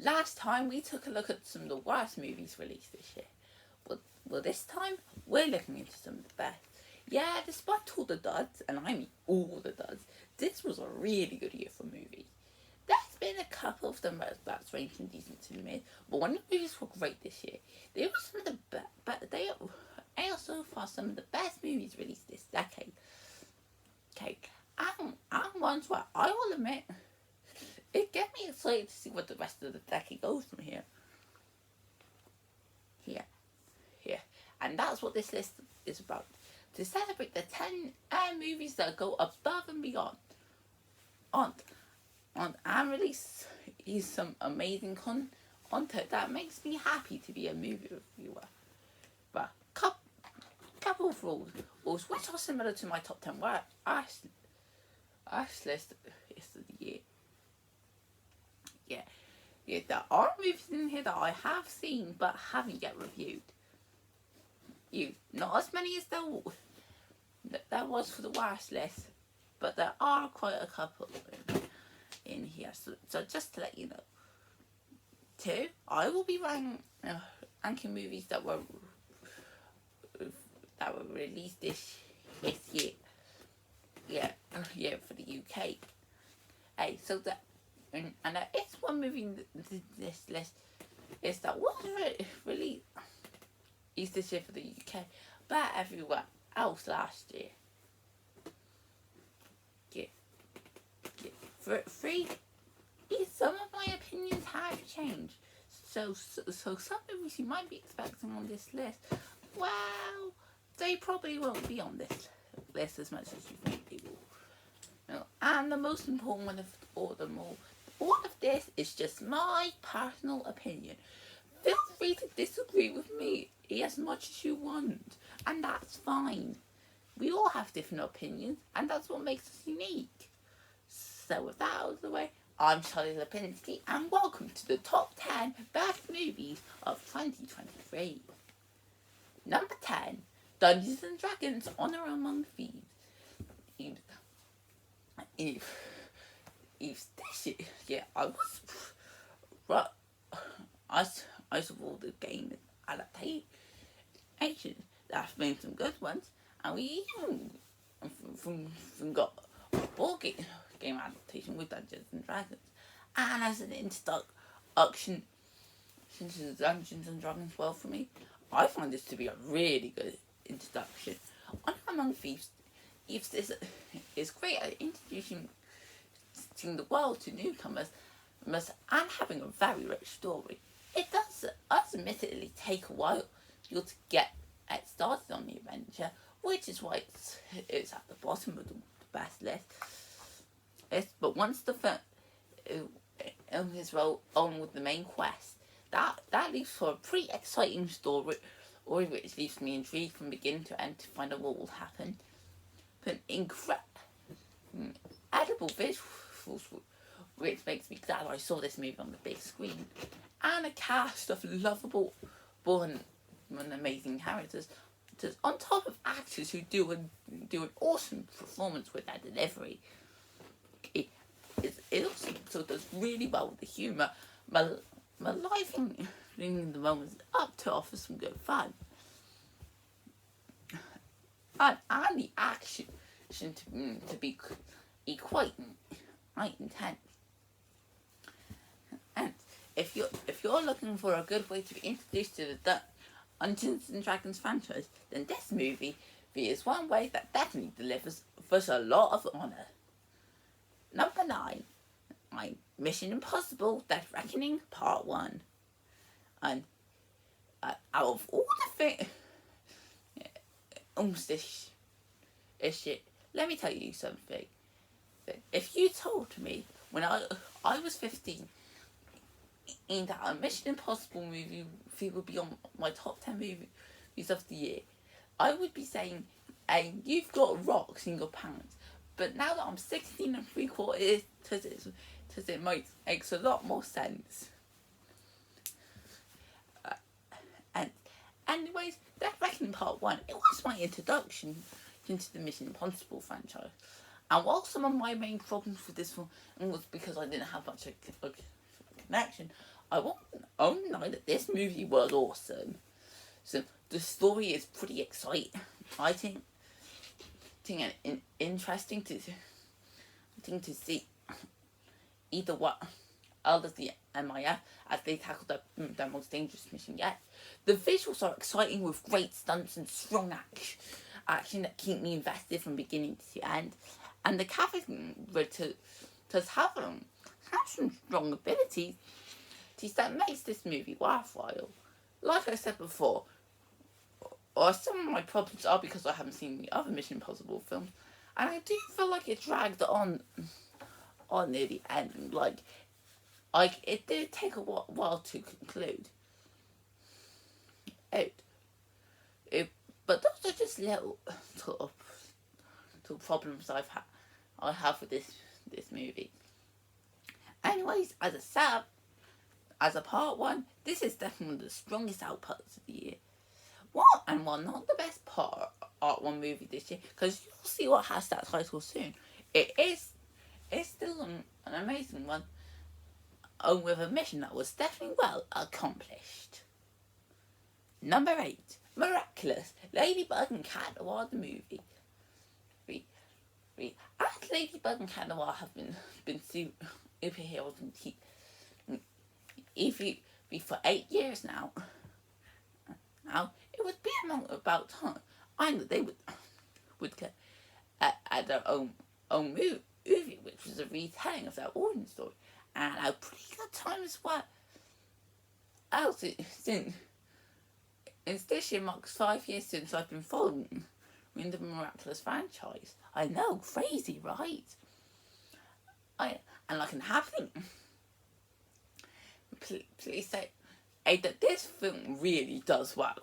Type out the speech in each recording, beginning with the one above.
Last time we took a look at some of the worst movies released this year. Well, this time we're looking into some of the best. Yeah, despite all the duds, and I mean all the duds, this was a really good year for movies. There's been a couple of them that's ranged from decent to mid, but when the movies were great this year, they were some of the they are so far some of the best movies released this decade. Okay, and ones where I will admit it gets me excited to see what the rest of the decade goes from here. Here, here, and that's what this list is about. To celebrate the 10 movies that go above and beyond on and release some amazing content that makes me happy to be a movie reviewer. But couple of rules which are similar to my top 10 where Ash list is the year. Yeah, there are movies in here that I have seen but haven't yet reviewed. Not as many as there was for the worst list, but there are quite a couple in here. So just to let you know. 2, I will be ranking movies that were released this year. Yeah, for the UK. Hey, so that and there is one movie in this list is that was released this year for the UK, but everywhere else last year. For 3, some of my opinions have changed. So some movies you might be expecting on this list, well, they probably won't be on this list as much as you think they will. And the most important one of all of this is just my personal opinion. Feel free to disagree with me as much as you want, and that's fine. We all have different opinions, and that's what makes us unique. So with that out of the way, I'm Charlie Lipinski, and welcome to the top 10 best movies of 2023. Number 10, Dungeons and Dragons: Honor Among Thieves. If this year I was right, I saw the game adaptation that have made some good ones, and we even from got a board game adaptation with Dungeons and Dragons, and as an introduction to Dungeons and Dragons world for me, I find this to be a really good introduction. Honor Among Thieves is great at introducing the world to newcomers and having a very rich story. It does admittedly take a while to get started on the adventure, which is why it's at the bottom of the best list. But once the film is rolled on with the main quest, that leaves for a pretty exciting story which leaves me intrigued from beginning to end to find out what will happen. But incredible visuals, which makes me glad I saw this movie on the big screen, and a cast of lovable, and amazing characters, on top of actors who do an awesome performance with their delivery. It also does really well with the humour, livening the moments up to offer some good fun. And the action to be quite intense. And if you're looking for a good way to be introduced to the Dungeons and Dragons franchise, then this movie is one way that definitely delivers us a lot of honour. Number 9, Mission Impossible: Dead Reckoning Part 1. And out of all the things, this shit, let me tell you something. If you told me when I was 15 that a Mission Impossible movie would be on my top 10 movies of the year, I would be saying, hey, you've got rocks in your pants. But now that I'm 16 and 3/4, it makes a lot more sense. And anyways, Dead Reckoning Part 1, it was my introduction into the Mission Impossible franchise. And while some of my main problems with this one was because I didn't have much of a connection, I won't deny that this movie was awesome. So the story is pretty exciting. I think and interesting to see either what others the MIF as they tackle their most dangerous mission yet. The visuals are exciting with great stunts and strong action that keep me invested from beginning to end. And the casting does have some strong abilities that makes this movie worthwhile. Like I said before, or some of my problems are because I haven't seen the other Mission Impossible films, and I do feel like it dragged on near the end. Like it did take a while to conclude. But those are just little sort of problems I have with this movie. Anyways, as a setup, as a part one, this is definitely one of the strongest outputs of the year. While not the best part one movie this year, because you'll see what has that title soon. It's still an amazing one, with a mission that was definitely well accomplished. Number 8, Miraculous, Ladybug and Cat Noir the movie. As Ladybug and Cat Noir have been superheroes in TV for 8 years now. Now it would be about time I know they would get at their own movie, which was a retelling of their origin story, and a pretty good time as well. Since this year marks 5 years since I've been following in the Miraculous franchise. I know, crazy, right? And I can happily please say that this film really does work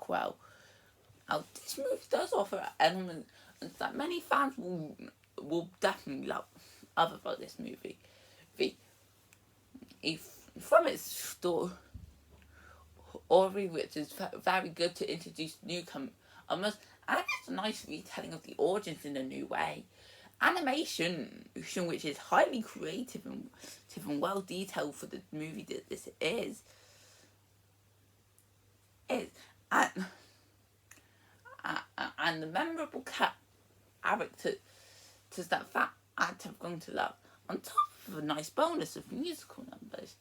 well. Now, this movie does offer elements that many fans will definitely love about this movie. From its story, which is very good to introduce newcomers, and it's a nice retelling of the origins in a new way. Animation, which is highly creative and well detailed for the movie that this is, and the memorable characters that fans have grown to love, on top of a nice bonus of musical numbers.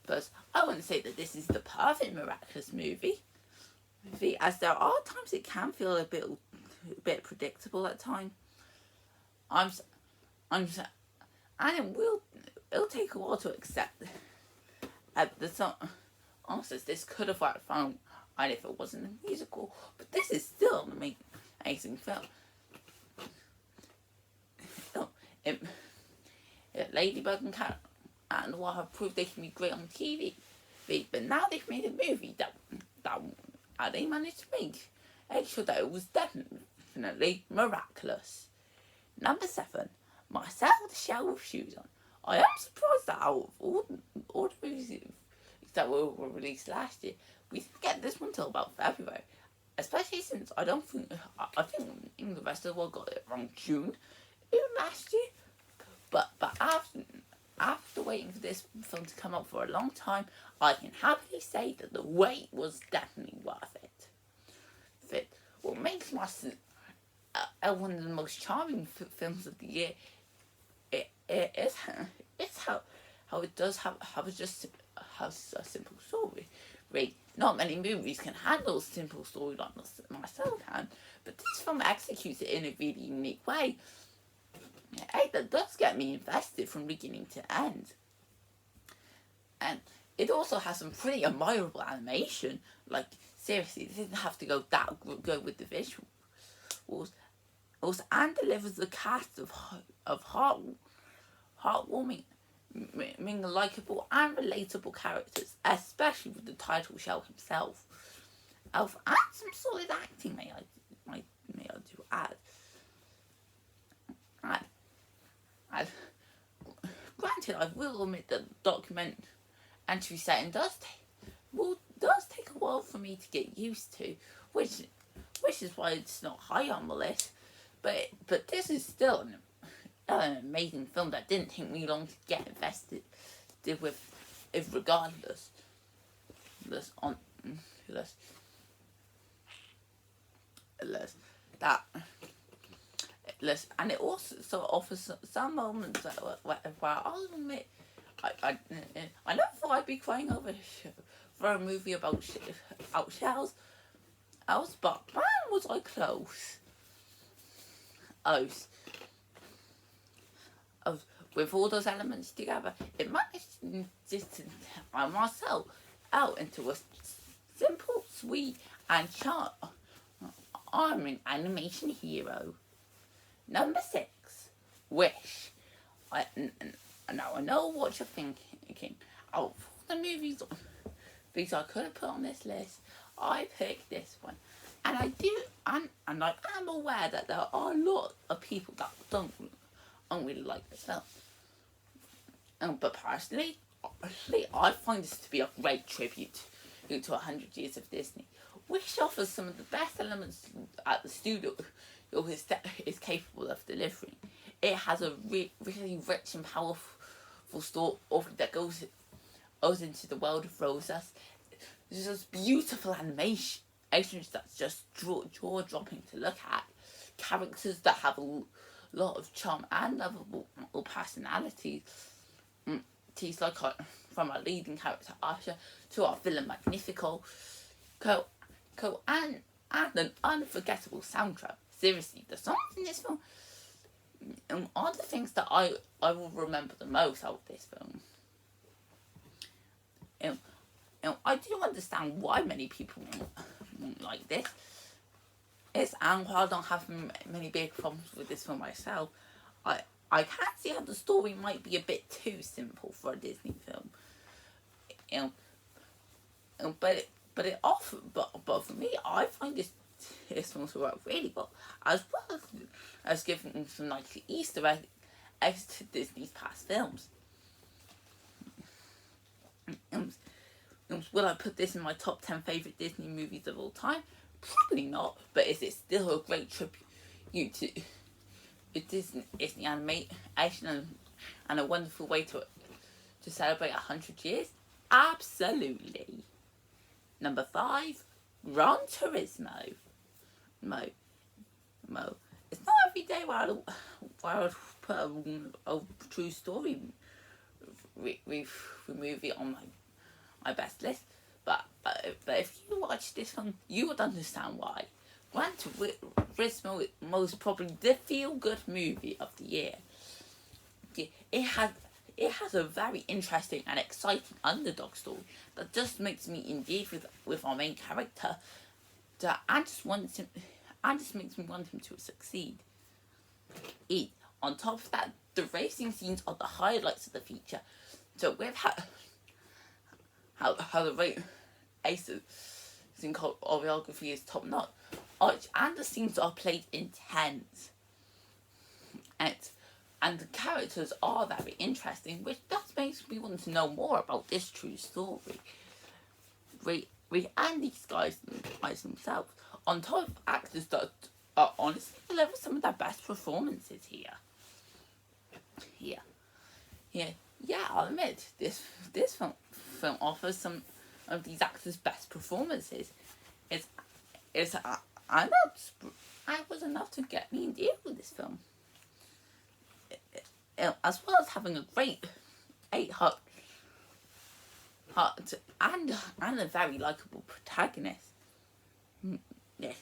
But I wouldn't say that this is the perfect Miraculous movie, as there are times it can feel a bit predictable at times. And it'll take a while to accept the song. Also, this could have worked fine if it wasn't a musical, but this is still an amazing film. Ladybug and Cat Noir have proved they can be great on TV, but now they've made a movie that they managed to make. I sure that it was definitely miraculous. Number 7, Marcel the Shell with Shoes On. I am surprised that out of all the movies that were released last year, we didn't get this one till about February. Especially since I think the rest of the world got it around June last year. But after waiting for this film to come out for a long time, I can happily say that the wait was definitely worth it. What makes Marcel one of the most charming films of the year is how it does have a simple story. Right? Not many movies can handle a simple story like Marcel can, but this film executes it in a really unique way. That does get me invested from beginning to end. And it also has some pretty admirable animation. Like, seriously, it didn't have to go that good with the visuals. Also, and delivers the cast of heartwarming, likeable and relatable characters, especially with the title Shell himself. And some solid acting, may I do add. Granted, I will admit that the documentary setting does take a while for me to get used to, which is why it's not high on the list. But this is still an amazing film that didn't take me long to get invested did with it regardless. Less on less that less, and it also sort of offers some moments where I'll admit I never thought I'd be crying over for a movie about shells. But man, was I close. I was with all those elements together. It managed just to myself out into a simple, sweet, and charming animation hero. Number 6, Wish. Now I know what you're thinking. Out of the movies I could have put on this list, I picked this one. And I do, and I am aware that there are a lot of people that don't really like this film. But personally, I find this to be a great tribute to 100 years of Disney, which offers some of the best elements at the studio is capable of delivering. It has a really rich and powerful story that goes into the world of Rosas. There's just beautiful animations that's just jaw-dropping to look at. Characters that have a lot of charm and lovable personalities. Like from our leading character Asha to our villain Magnifico, and an unforgettable soundtrack. Seriously, the songs in this film are the things that I will remember the most out of this film. I do understand why many people won't like this. And while I don't have many big problems with this film myself, I can see how the story might be a bit too simple for a Disney film. But for me, I find this film to work really well, as well as giving some nice Easter eggs to Disney's past films. Will I put this in my top 10 favourite Disney movies of all time? Probably not, but is it still a great tribute to Disney animation and a wonderful way to celebrate 100 years? Absolutely. Number 5, Gran Turismo. It's not every day where I'll put a true story movie on my best list, but if you watch this one, you would understand why. Gran Turismo is most probably the feel-good movie of the year. It has a very interesting and exciting underdog story that just makes me engage with our main character, and just makes me want him to succeed. On top of that, the racing scenes are the highlights of the feature. So with how the racing choreography is top notch, and the scenes are played intense, and the characters are very interesting, which just makes me want to know more about this true story. And these guys themselves, on top of actors that are honestly deliver some of their best performances here. I'll admit this film offers some of these actors' best performances. I was enough to get me in deal with this film, as well as having a great 8-heart and a very likable protagonist. Yes.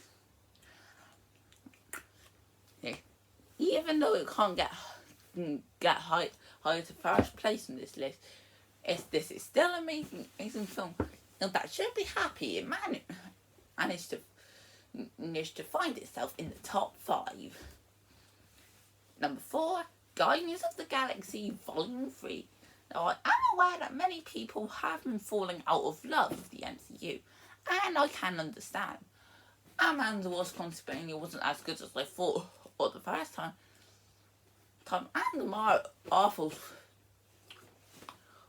Even though it can't get high to first place on this list, this is still an amazing film. That should be happy it managed to find itself in the top 5. Number 4, Guardians of the Galaxy Volume 3. Now, I am aware that many people have been falling out of love with the MCU, and I can understand. Amanda was contemplating it wasn't as good as I thought the first time. And Marvel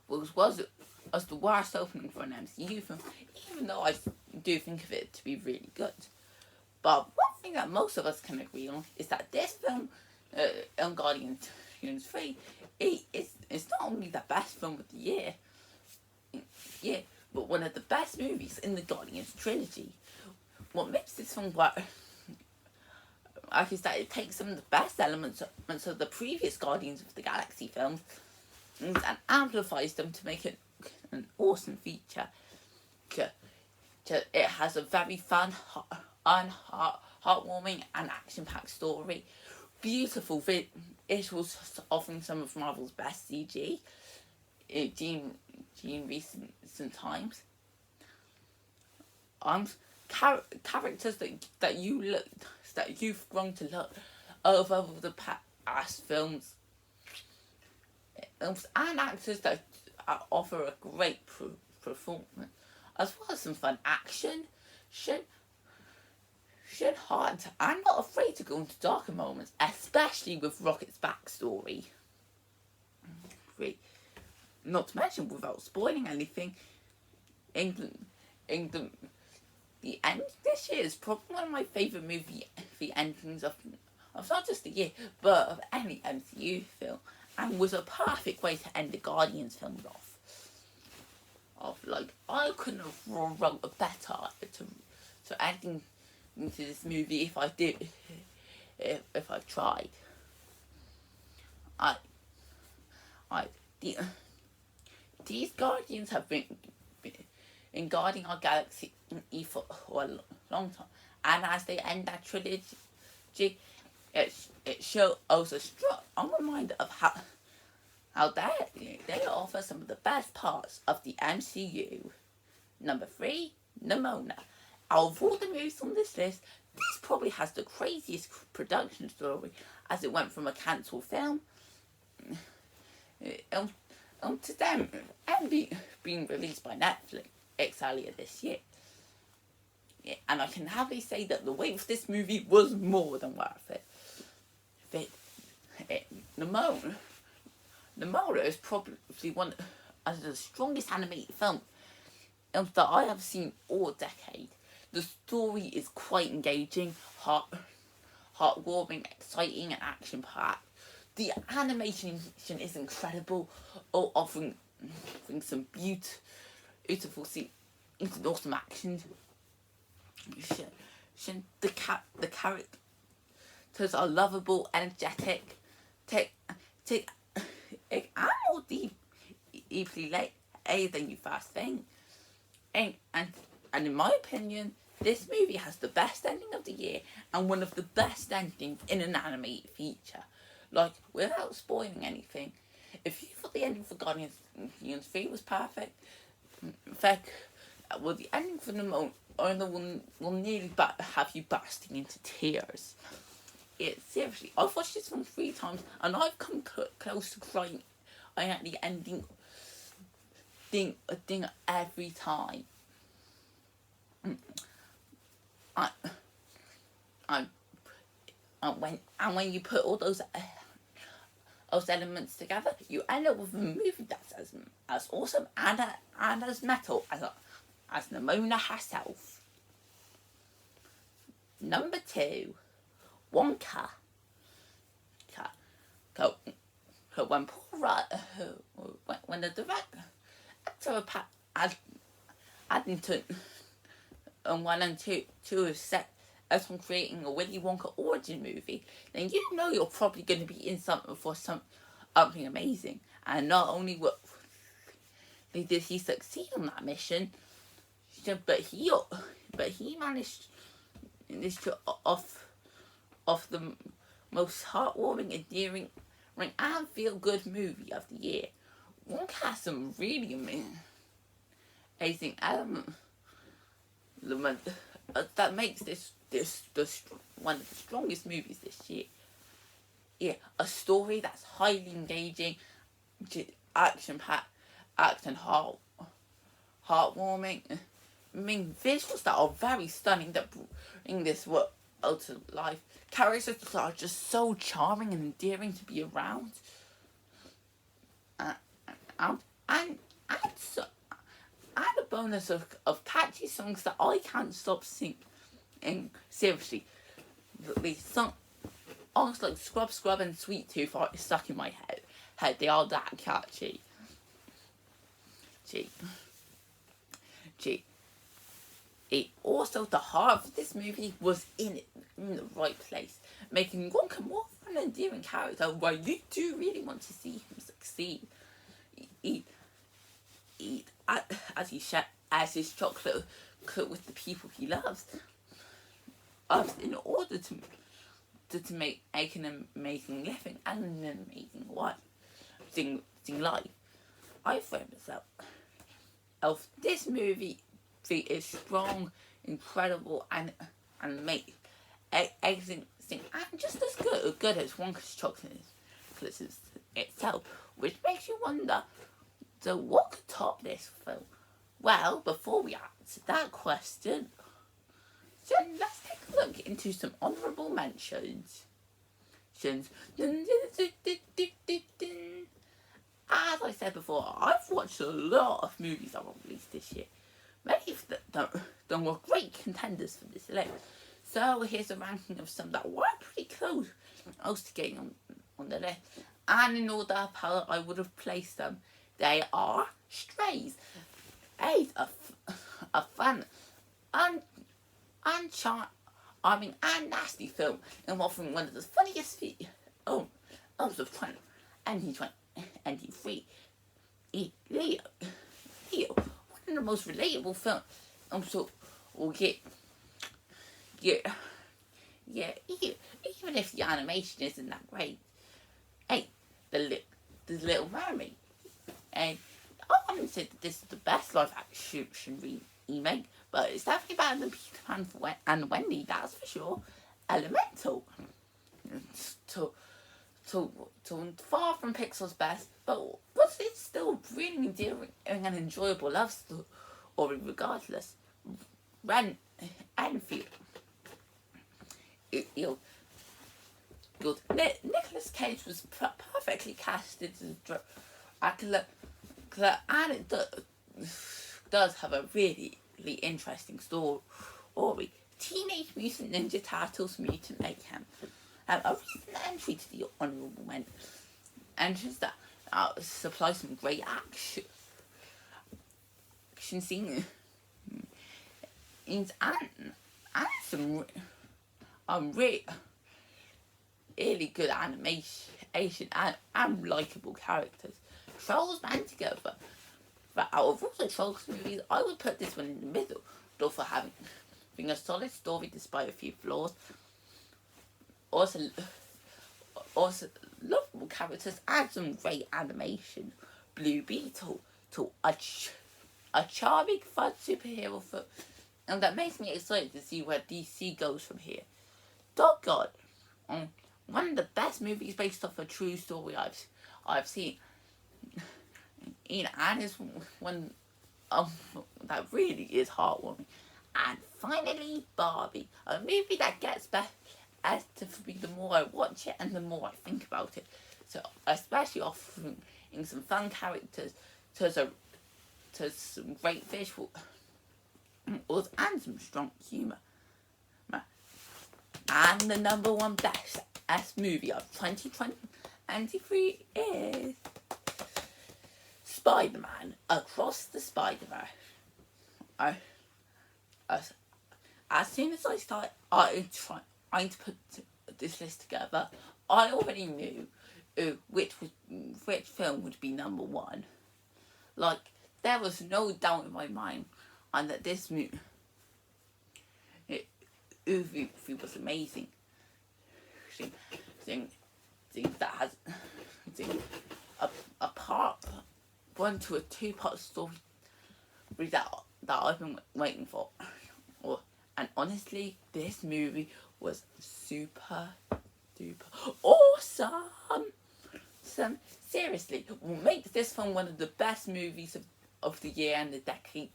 was the worst opening for an MCU film, even though I do think of it to be really good. But one thing that most of us can agree on is that this film, Guardians 3, it's not only the best film of the year, yeah, but one of the best movies in the Guardians trilogy. What makes this film work is that it takes some of the best elements of the previous Guardians of the Galaxy films and amplifies them to make it an awesome feature. It has a very fun, heartwarming and action-packed story, beautiful visuals offering some of Marvel's best CG in recent times. Characters that you've grown to love over the past films, and actors that offer a great performance, as well as some fun action. Shed heart and not afraid to go into darker moments, especially with Rocket's backstory. Not to mention, without spoiling anything, the end this year is probably one of my favourite movie endings of not just the year, but of any MCU film, and was a perfect way to end the Guardians films off. I couldn't have wrote a better to ending into this movie if I did, if I tried. These Guardians have been guarding our galaxy for a long time, and as they end that trilogy, it shows us a strong reminder of how they offer some of the best parts of the MCU. Number 3, Nimona. Out of all the movies on this list, this probably has the craziest production story, as it went from a cancelled film to them and being released by Netflix earlier this year. Yeah, and I can happily say that the wait for this movie was more than worth it. Nimona is probably one of the strongest animated films that I have seen all decade. The story is quite engaging, heartwarming, exciting, and action-packed. The animation is incredible, offering some beautiful scenes and awesome action. The characters are lovable, energetic, and more deeply layered than you first think. And in my opinion, this movie has the best ending of the year and one of the best endings in an animated feature. Without spoiling anything, if you thought the ending for Guardians 3 was perfect, in fact, the ending for Nimona will nearly have you bursting into tears. Seriously, I've watched this one 3 times and I've come close to crying at the ending thing every time. When you put all those elements together, you end up with a movie that's as awesome and as metal as Nimona herself. Number 2, Wonka. When the director of Paddington and 1 and 2 is set as on creating a Willy Wonka origin movie, then you know you're probably going to be in something amazing. And not only did he succeed on that mission, but he managed to off the most heartwarming, endearing, and feel-good movie of the year. Wonka has some really amazing elements that makes this one of the strongest movies this year. Yeah, a story that's highly engaging, action-packed, and heartwarming. Visuals that are very stunning that bring this world to life. Characters that are just so charming and endearing to be around. And a bonus of catchy songs that I can't stop singing. Seriously, these songs like Scrub and Sweet Tooth are stuck in my Hey, they are that catchy. Gee. Also, the heart of this movie was in the right place, making Wonka more fun and endearing character where you do really want to see him succeed. Eat as his chocolate with the people he loves. In order to make an amazing living and an amazing life. I find myself this movie is strong, incredible, and make everything and just as good as Wonka's chocolate itself, which makes you wonder, so what could top this film? Well, before we answer that question, so let's take a look into some honourable mentions. As I said before, I've watched a lot of movies that were released this year. Many of them were great contenders for this list. So here's a ranking of some that were pretty close to getting on the list. And in order of how I would have placed them, they are Strays, a fun and charming and nasty film involving one of the funniest of 2023. Leo, one of the most relatable films. Even if the animation isn't that great. Hey, the Little Mermaid. And I wouldn't say that this is the best live action remake, but it's definitely better than Peter Pan and Wendy, that's for sure. Elemental. So far from Pixar's best, but it's still really endearing and enjoyable love story regardless. Ren Enfield. Nicolas Cage was perfectly casted as Dracula, and it does have a really interesting story. Teenage Mutant Ninja Turtles Mutant Mayhem. A recent entry to the honourable mentions that supply some great action scenes and some really good animation and likeable characters. Trolls band together. But out of all the Trolls movies, I would put this one in the middle, though for having a solid story despite a few flaws. Also lovable characters and some great animation. Blue Beetle to a charming, fun superhero film, and that makes me excited to see where DC goes from here. Dog God, one of the best movies based off a true story I've seen. And is one that really is heartwarming. And finally, Barbie, a movie that gets better for me the more I watch it and the more I think about it. So, especially offering some fun characters to some great visual and some strong humour. And the number one best movie of 2023 is Spider-Man Across the Spider-Verse. As soon as I started trying to put this list together, I already knew which film would be number one. Like, there was no doubt in my mind on that this movie was amazing. Thing that has a part one to a two-part story that I've been waiting for. And honestly, this movie was super duper awesome. Seriously, what makes this film one of the best movies of the year and the decade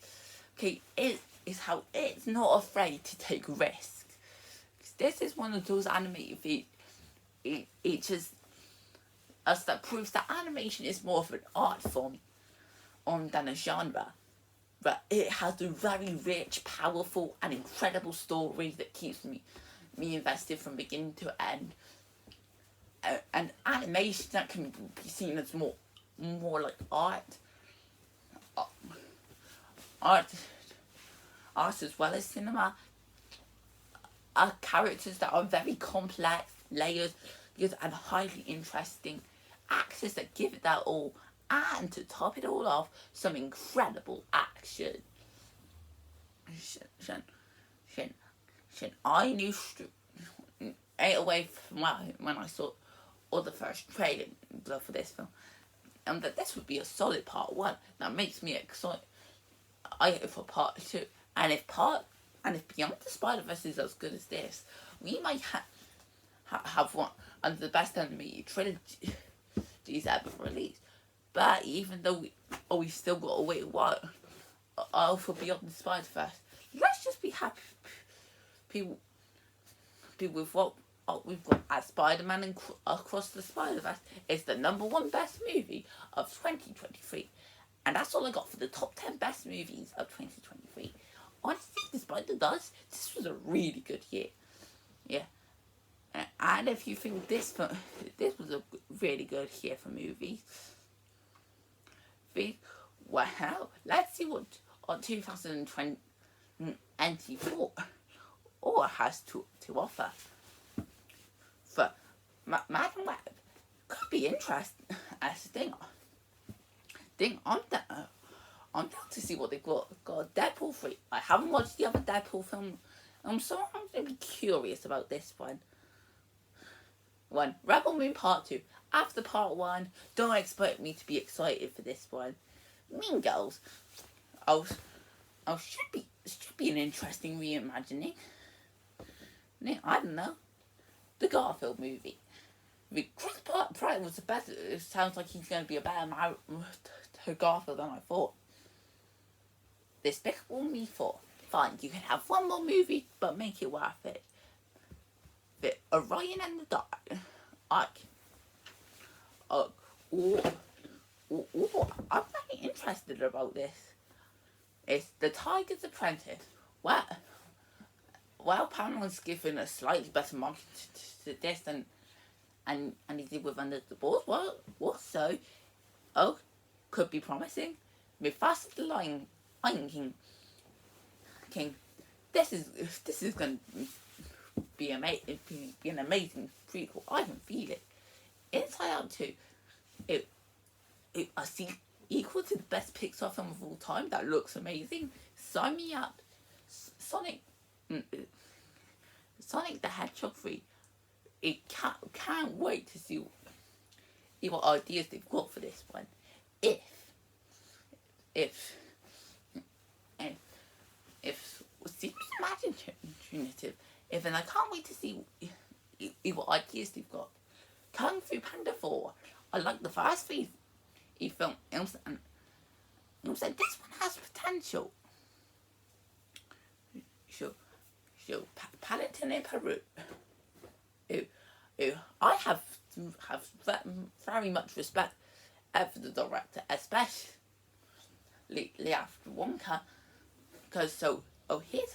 is how it's not afraid to take risks. This is one of those animated features that proves that animation is more of an art form than a genre. But it has a very rich, powerful, and incredible story that keeps me invested from beginning to end. and animation that can be seen as more like uh, art as well as cinema, are characters that are very complex, layered, and highly interesting. Actors that give it that all, and to top it all off, some incredible action. Shen, Shen, Shen, I knew straight away from when I saw the first trailer for this film, and that this would be a solid part one. That makes me excited. I hope for part two, and if Beyond the Spider-Verse is as good as this, we might have one of the best animated trilogies ever released. But even though we still got to wait a while for Beyond the Spider-Verse, let's just be happy with what we've got as Spider-Man and Across the Spider-Verse is the #1 best movie of 2023. And that's all I got for the top 10 best movies of 2023. Honestly, despite the dust, this was a really good year. Yeah. And if you think this was a really good year for movies, well, let's see what 2024 has to offer. For Madam Web could be interesting as thing on that. I'm down to see what they got. Got Deadpool 3. I haven't watched the other Deadpool film, so I'm going to be curious about this one. Rebel Moon Part 2. After Part 1, don't expect me to be excited for this one. Mean Girls. Should be an interesting reimagining. I don't know. The Garfield movie. Chris Pratt was the best. It sounds like he's going to be a better to Garfield than I thought. Despicable Me 4. Fine, you can have one more movie, but make it worth it. The Orion and the Dark. I'm very interested about this. It's The Tiger's Apprentice. Well, Paramount's given a slightly better market to this than and he did with Under the Balls. Well, also, could be promising. Mufasa the Lion King. This is going to be an amazing prequel. I can feel it. Inside Out 2, I see equal to the best Pixar film of all time. That looks amazing. Sign me up. Sonic the Hedgehog 3. It can't wait to see what ideas they've got for this one. If seems imaginative. And I can't wait to see what ideas they've got. Kung Fu Panda 4. I like the first three films, and this one has potential. So Paddington in Peru. I have very much respect for the director, especially after Wonka, because here's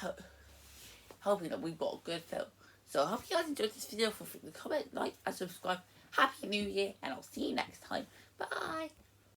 hoping that we've got a good film. So I hope you guys enjoyed this video. Feel free to comment, like, and subscribe. Happy New Year, and I'll see you next time. Bye.